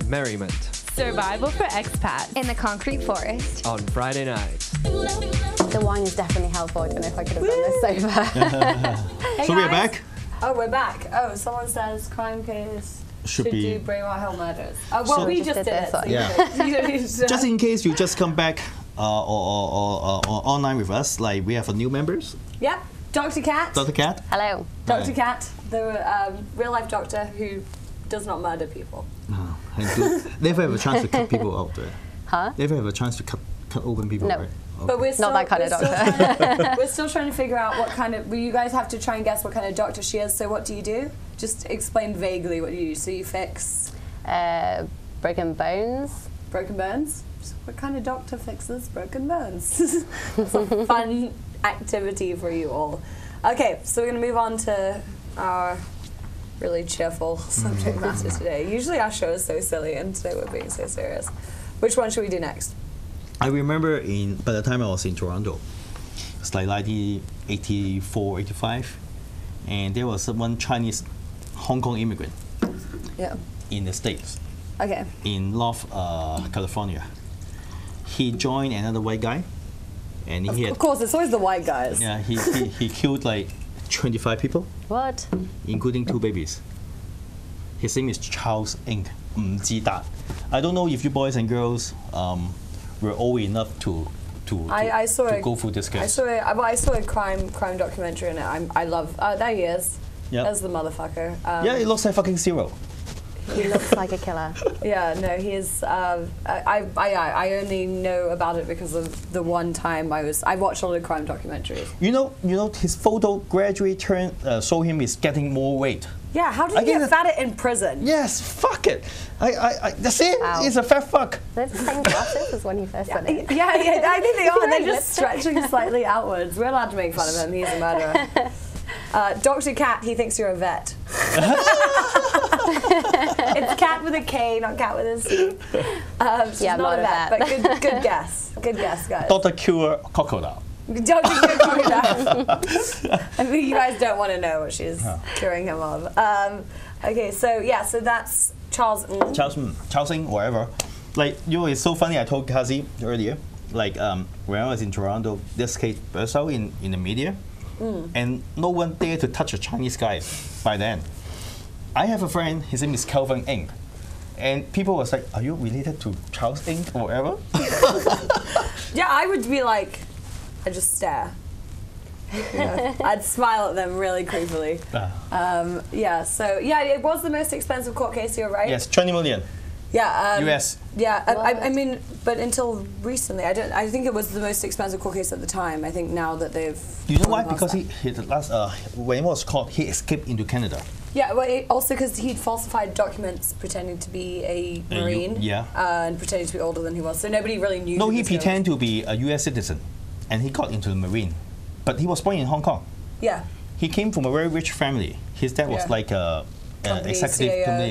merriment. Survival for expats. In the concrete forest. On Friday nights. The wine is definitely helpful. I don't know if I could have done this sober. Hey, so we're back? Oh, we're back. Oh, someone says crime case should do Braywell Hill murders. Oh, well, So we just did it. So yeah. you don't need to. Just in case you just come back or online with us, like we have a new members. Yep. Dr. Cat. Dr. Cat. Hello. Dr. Cat, the real-life doctor who does not murder people. Oh, never have a chance to cut people out there. Huh? Never have a chance to cut open people, No. right? Okay. But we're still, Not that kind of doctor. We're still trying to figure out what kind of. Well, you guys have to try and guess what kind of doctor she is. So what do you do? Just explain vaguely what you do. So you fix Broken bones. broken bones. So what kind of doctor fixes broken bones? It's a fun activity for you all. Okay, so we're going to move on to our really cheerful subject matter today. Usually our show is so silly, and today we're being so serious. Which one should we do next? I remember by the time I was in Toronto, it's like 1984, 85, and there was one Chinese Hong Kong immigrant in the States, in North California. He joined another white guy, and Of course, it's always the white guys. Yeah, he killed like 25 people. What? Including 2 babies. His name is Charles Ng. I don't know if you boys and girls were old enough to go through this case. I saw a crime documentary in it. I love. There he is. Yep. There's the motherfucker. Yeah, it looks like fucking zero. He looks like a killer. Yeah, no, he is. I only know about it because of the one time I watched all the crime documentaries. You know, his photo gradually show him is getting more weight. Yeah, how did he get fatter in prison? Yes, fuck it. That's it. Ow. He's a fat fuck. They're the same glasses as when he first went in. Yeah, I think they are. They're just Lipstick. stretching slightly outwards. We're allowed to make fun of him. He's a murderer. Dr. Cat, he thinks you're a vet. It's Cat with a K, not Cat with a C. She's Yeah, not a vet, but good guess. Good guess, guys. Dr. Cure Crocodile. Dr. Cure Crocodile. I mean, you guys don't want to know what she's curing him of. Okay, so that's Charles. Charles Ng, whatever. Like, it's so funny. I told Kazi earlier, like, when I was in Toronto, this case burst out in the media, and no one dared to touch a Chinese guy by then. I have a friend, his name is Kelvin Ng, and people was like, are you related to Charles Ng or whatever? Yeah, I would be like, I'd just stare. You know, I'd smile at them really creepily. It was the most expensive court case, you're right? Yes, 20 million. Yeah. US. Yeah, I mean, but until recently, I think it was the most expensive court case at the time. I think now that they've. You know why? Because when he was caught, he escaped into Canada. Yeah, well, also because he'd falsified documents pretending to be a Marine. And pretending to be older than he was, so nobody really knew. No, he pretended to be a US citizen, and he got into the Marine, but he was born in Hong Kong. Yeah. He came from a very rich family. His dad was like a company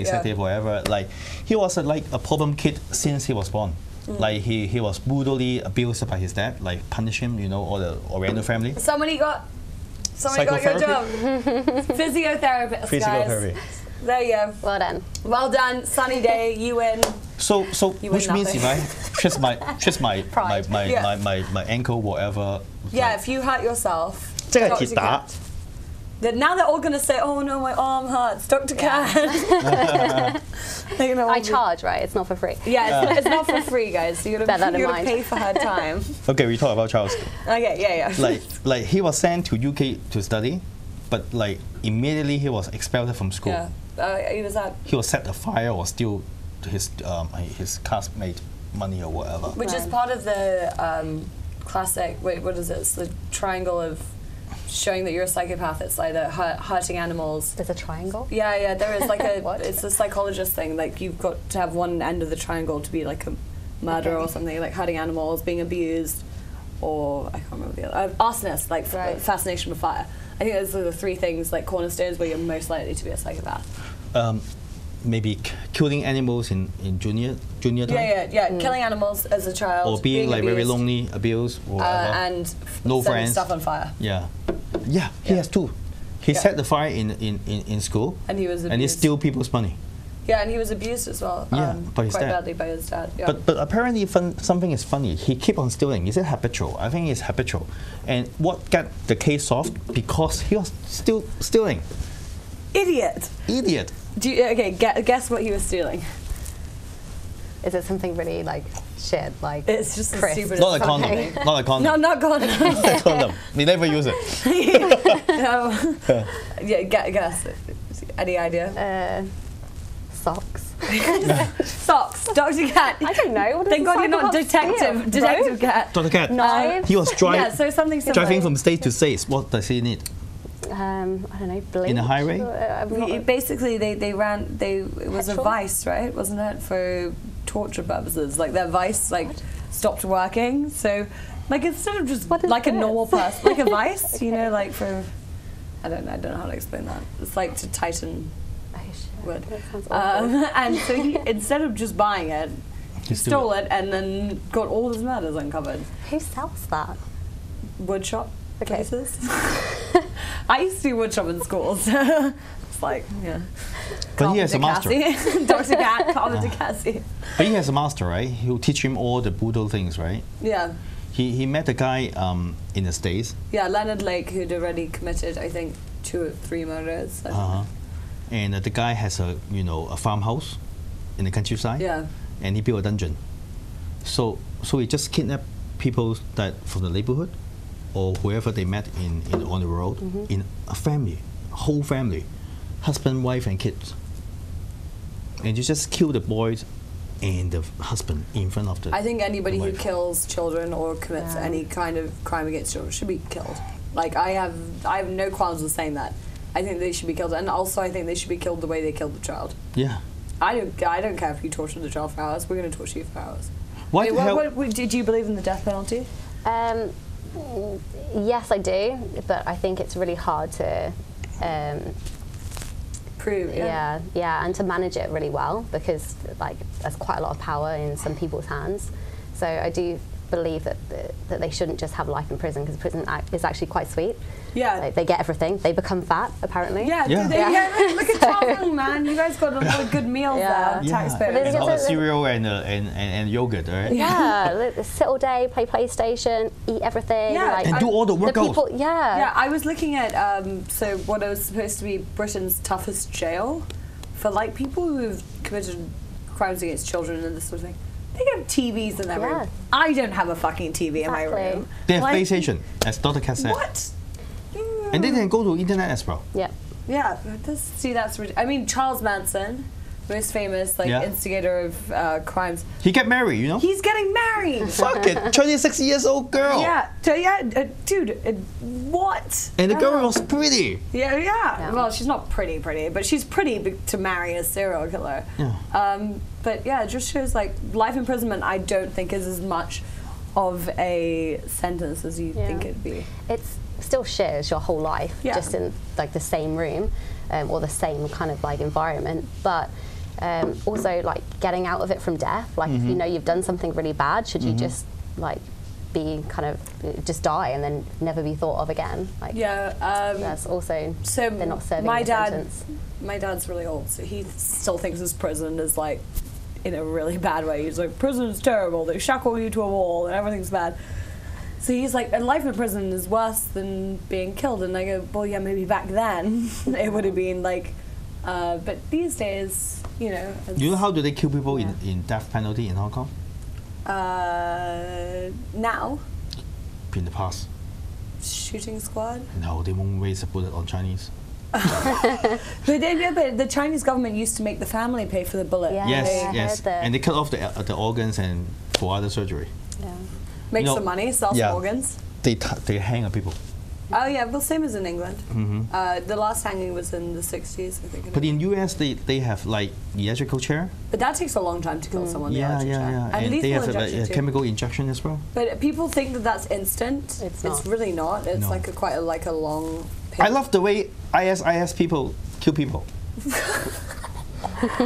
executive, whatever. Like, he was like a problem kid since he was born. Like, he was brutally abused by his dad, like punish him, or the Oriental family. Somebody got your job. Physiotherapist, guys. There you go. Well done. Well done. Sunny day. You win. So which means if I twist my ankle, whatever. Yeah, if you hurt yourself. 即係鐵打。 Now they're all going to say, oh no, my arm hurts, Dr. Cat. I charge, right? It's not for free. Yeah, it's not for free, guys. So you gotta pay for her time. Okay, we talk about Charles. Okay, yeah. Like he was sent to UK to study, but like immediately he was expelled from school. Yeah, he was set afire or steal his classmate money or whatever. Which is part of the classic. Wait, what is it? It's the triangle of showing that you're a psychopath. It's like the hurting animals. There's a triangle? Yeah, there is like a. What? It's a psychologist thing. Like, you've got to have one end of the triangle to be like a murderer or something, like hurting animals, being abused, or I can't remember the other. Arsonist, like fascination with fire. I think those are the 3 things, like cornerstones, where you're most likely to be a psychopath. Maybe killing animals in junior time. Yeah. Killing animals as a child, or being like abused, very lonely, abused, or whatever. And no setting friends. stuff on fire. Yeah. He has 2. He set the fire in school, and he was abused. And he steal people's money. Yeah, and he was abused as well. Yeah, by his quite dad. badly by his dad. Yeah. But apparently something is funny. He keep on stealing. Is it habitual? I think it's habitual. And what got the case solved? Because he was still stealing. Idiot. Okay, guess what he was stealing. Is it something really like shit? Like It's just the crisp? stupidest Not a condom. fucking thing. Not a condom. No, not condom. Not a condom. We never use it. No. Yeah, guess. Any idea? Socks. Socks. Dr. Cat. I don't know. What does Thank a God you're not psychopath steal, bro? Detective Cat. Dr. Cat. Knives. He was Yeah, so something similar. driving from state to state. What does he need? I don't know. Bleach. In a highway? Basically, it was a Petrol? vice, right? Wasn't it? For torture purposes. Like their vice stopped working. So like instead of just What is like a this? normal person, like a vice, you know, like for I don't know how to explain that. It's like to tighten Oh, shit. wood. That sounds awful. And so he, instead of just buying it, he stole stole it and then got all his murders uncovered. Who sells that? Wood shop Okay. places. I used to do wood shop in schools. It's like, yeah. But he has a master. Dr. Cat, Carmen Cassie. But he has a master, right? He'll teach him all the brutal things, right? Yeah. He met a guy in the States. Yeah, Leonard Lake, who'd already committed, I think, 2 or 3 murders. I don't know. And the guy has a farmhouse in the countryside. Yeah. And he built a dungeon. So he just kidnapped people that from the neighborhood or whoever they met on the road in a family, whole family, husband, wife, and kids. And you just kill the boys and the husband in front of the I think anybody who wife. kills children or commits any kind of crime against children should be killed. Like I have no qualms with saying that. I think they should be killed, and also I think they should be killed the way they killed the child. Yeah. I don't care if you torture the child for hours. We're going to torture you for hours. Why the hell? Did you believe in the death penalty? Yes, I do, but I think it's really hard to. Prove. Yeah, and to manage it really well because like there's quite a lot of power in some people's hands. So I do believe that they shouldn't just have life in prison because prison is actually quite sweet. Yeah. Like, they get everything. They become fat apparently. Yeah, Yeah. look at Charles, man. You guys got a lot of good meals Yeah. there, taxpayers. But And all the it's- cereal and yogurt, right? Yeah, sit all day, play PlayStation, eat everything. Yeah, like, And do all the workouts. people, Yeah, I was looking at so what was supposed to be Britain's toughest jail for like people who've committed crimes against children and this sort of thing. They have TVs in their Yeah. room. I don't have a fucking TV in my Exactly. room. They have Like, PlayStation, as Dr. Cat said. What? And they can go to internet as well. Yeah. Yeah, that's ridiculous. I mean, Charles Manson, most famous Yeah. instigator of crimes. He get married, you know? He's getting married. Fuck it, 26 years old girl. Yeah, dude, what? And the girl was pretty. Yeah. Well, she's not pretty, but she's pretty to marry a serial killer. Yeah. But yeah, it just shows like life imprisonment. I don't think is as much of a sentence as you think it'd be. It's still shit as your whole life, Yeah. just in like the same room or the same kind of like environment. But also like getting out of it from death. Like if you know you've done something really bad, should you just like be kind of just die and then never be thought of again? Like that's also So they're not serving my the dad, sentence. my dad's really old, so he still thinks his prison is like in a really bad way. He's like, prison is terrible. They shackle you to a wall and everything's bad. So he's like, life in prison is worse than being killed. And I go, well, yeah, maybe back then it would have been like, but these days, you know. You know how do they kill people in death penalty in Hong Kong? Now, In the past. shooting squad. No, they won't waste a bullet on Chinese. But the Chinese government used to make the family pay for the bullet. Yeah. Yes, I yes. heard that. And they cut off the organs and for other surgery. Yeah. Make You know, some money, sell yeah. some organs. They hang people. Oh yeah, well same as in England. The last hanging was in the 60s, I think. But in US, they have like electrical chair. But that takes a long time to kill someone. the Yeah. electric chair. And And lethal they have injection a too. chemical injection as well. But people think that that's instant. It's not. really not. It's No. like quite a long. I love the way IS people kill people.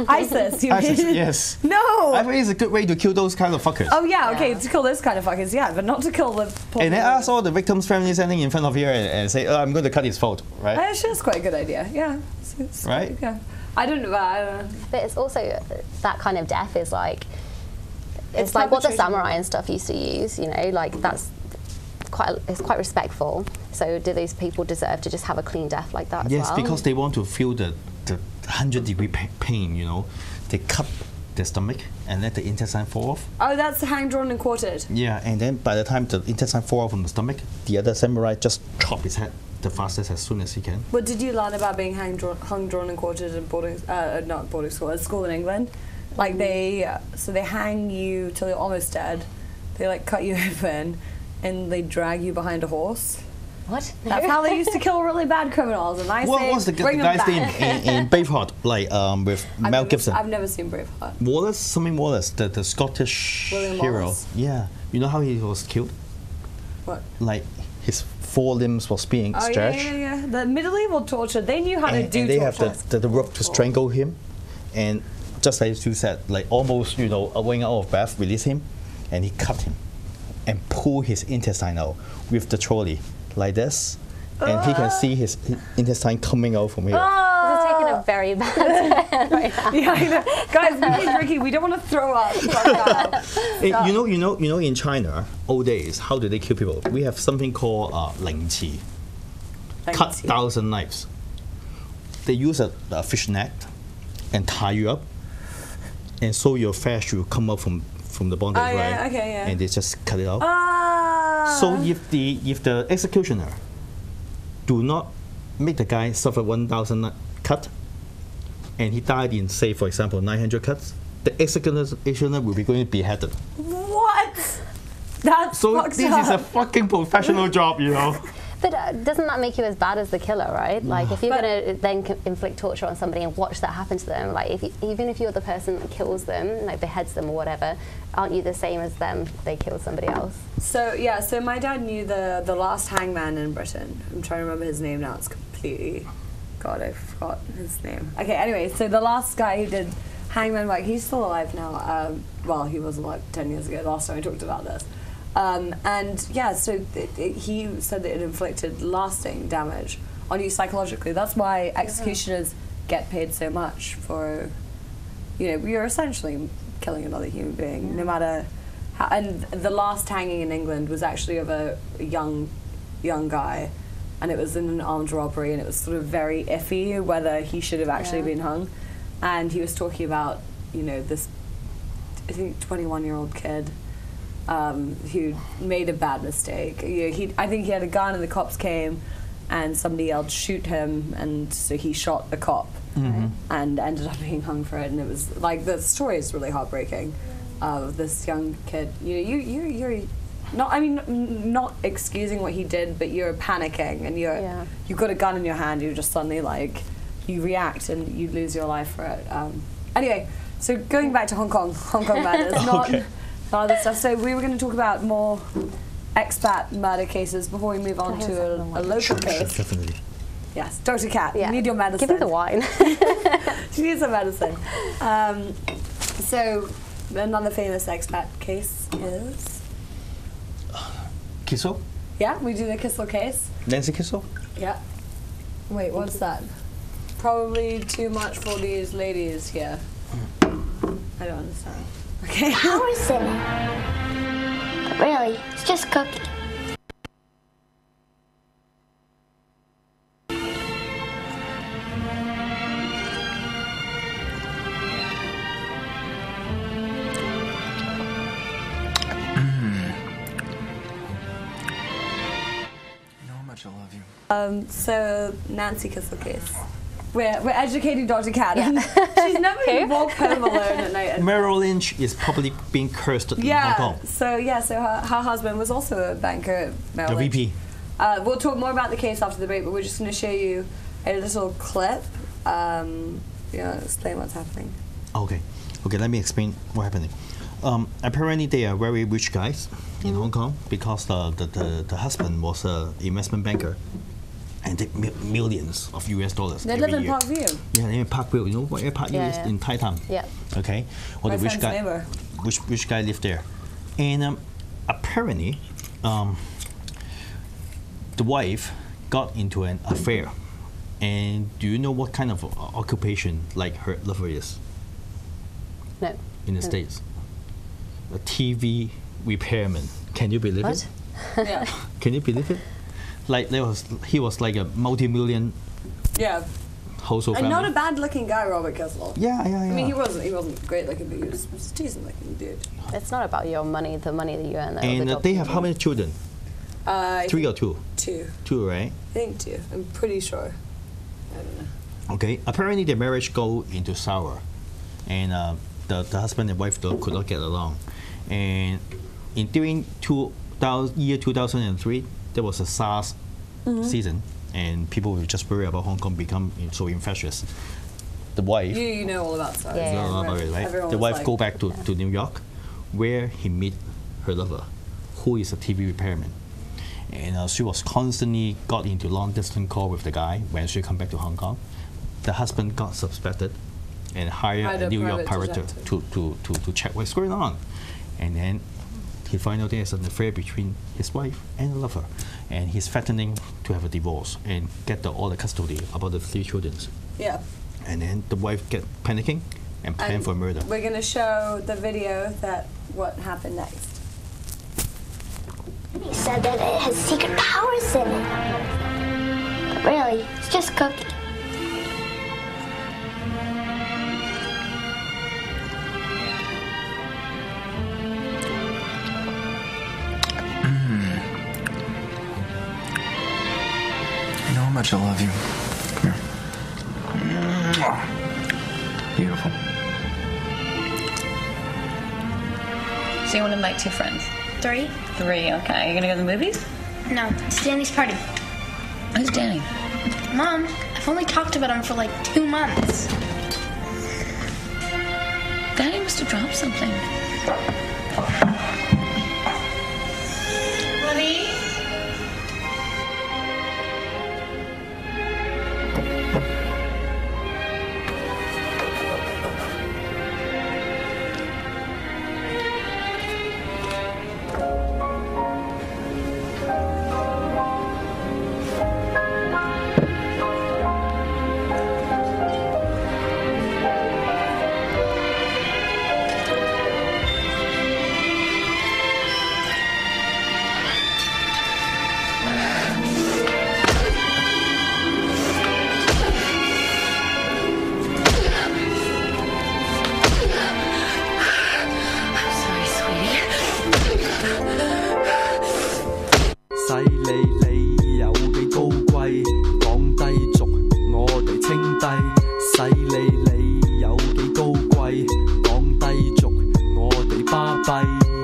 ISIS. You ISIS, mean? yes. No. I think it's a good way to kill those kind of fuckers. Oh yeah, okay, Yeah. to kill those kind of fuckers, yeah, but not to kill the. And then ask all the victims' families standing in front of here and say, oh, I'm going to cut his throat, right? Actually, that's quite a good idea. Yeah. It's Right? Yeah. I don't know. But it's also that kind of death is like it's like what the samurai and stuff used to use. You know, like that's it's quite respectful. So do these people deserve to just have a clean death like that as well? Yes, because they want to feel the 100-degree pain. You know, they cut the stomach and let the intestine fall off. Oh, that's hang, drawn, and quartered. Yeah, and then by the time the intestine fall off from the stomach, the other samurai just chop his head the fastest as soon as he can. What did you learn about being hung, drawn, and quartered in not boarding school, at school in England? Like they hang you till you're almost dead. They like cut you open, and they drag you behind a horse. What? That's how they used to kill really bad criminals. And I say, What was the guy's name in Braveheart, like with Mel Gibson? I've never seen Braveheart. Wallace, the Scottish William hero. Wallace? Yeah, you know how he was killed? What? Like his 4 limbs was being stretched. Yeah. The medieval torture, they knew how to do and they torture. have the rope to strangle him, and just like you said, like almost going out of breath, release him, and he cut him, and pull his intestine out with the trolley like this, and he can see his intestine coming out from here. This is taking a very bad turn right now. Yeah, I know. Guys, we've been drinking. We don't want to throw up. You know, in China, old days, how do they kill people? We have something called 灵qi. Cut 1,000 knives. They use a fish net and tie you up, and so your flesh will come out from the bondage, right? Yeah, okay, yeah. And they just cut it out. So if the executioner do not make the guy suffer 1,000 cut, and he died in, say, for example, 900 cuts, the executioner will be going to be beheaded. What? That's So fucked this up. is a fucking professional job, you know. But doesn't that make you as bad as the killer, right? Like, if you're going to then inflict torture on somebody and watch that happen to them, like, even if you're the person that kills them, like beheads them or whatever, aren't you the same as them? They killed somebody else. So yeah, so my dad knew the last hangman in Britain. I'm trying to remember his name now. It's completely, God, I forgot his name. Okay, anyway, so the last guy who did hangman work, he's still alive now. Well, he was alive 10 years ago. Last time I talked about this. And yeah, so he said that it inflicted lasting damage on you psychologically. That's why executioners get paid so much for, you're essentially killing another human being, no matter how. And the last hanging in England was actually of a young guy, and it was in an armed robbery, and it was sort of very iffy whether he should have actually been hung. And he was talking about, this, I think, 21-year-old kid who made a bad mistake. I think he had a gun and the cops came and somebody yelled, "Shoot him," and so he shot the cop and ended up being hung for it. And it was like, the story is really heartbreaking of this young kid. You're not, I mean, not excusing what he did, but you're panicking and you've got a gun in your hand, you're just suddenly like, you react and you lose your life for it. Anyway, so going back to Hong Kong matters, not other stuff. So we were going to talk about more expat murder cases before we move on to a local case. Definitely. Yes, Dr. Kat, you need your medicine. Give me the wine. She needs some medicine. So another famous expat case is? Kissel? Yeah, we do the Kissel case. Nancy Kissel? Yeah. Wait, what's that? Probably too much for these ladies here. I don't understand. Okay. How is it? Really, it's just cookie. So Nancy Kissel case. We're educating Dr. Kat. She's never even walked home alone at night. Merrill Lynch is probably being cursed in Hong Kong. So her husband was also a banker at Merrill Lynch. VP. We'll talk more about the case after the break, but we're just going to show you a little clip. Explain what's happening. Okay, let me explain what's happening. Apparently they are very rich guys in Hong Kong because the husband was an investment banker and they made millions of US dollars. They live in Parkview. Yeah, they live in Parkview. You know what Parkview is in Tai Tam? Yeah. Okay. Well, the rich guy, rich guy lived there, and apparently, the wife got into an affair And do you know what kind of occupation like her lover is? No. In the States, a TV repairman. Can you believe it? Yeah. Can you believe it? Like he was like a multi-million Yeah. household And family. not a bad-looking guy, Robert Kessler. Yeah. I mean, he wasn't great looking, but he was a decent looking dude. It's not about your money, the money that you earn. Or the And job they you have do. how many children? 3 or 2? 2. 2, right? I think 2. I'm pretty sure. I don't know. Okay. Apparently, their marriage go into sour, and the husband and wife could not get along. And during year 2003, there was a SARS season, and people were just worried about Hong Kong become so infectious. The wife, You know all about SARS. Yeah. you know about it, right? Everyone The was wife like, go back to New York, where he meet her lover, who is a TV repairman. And she was constantly got into long distance call with the guy when she come back to Hong Kong. The husband got suspected and hired a New York private pirate to check what's going on. And then he found out there's an affair between his wife and the lover. And he's threatening to have a divorce and get all the custody about the 3 children. Yeah. And then the wife get panicking and plan And for murder. We're going to show the video that what happened next. He said that it has secret powers in it. But really, it's just cookie. You know how much I love you. Come here. Beautiful. So you want to invite 2 friends? 3? 3, okay. Are you going to go to the movies? No, it's Danny's party. Who's Danny? Mom, I've only talked about him for like 2 months. Danny must have dropped something. Honey?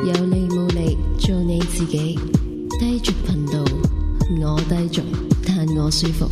有利冇利，做你自己。低俗頻道，我低俗，但我舒服。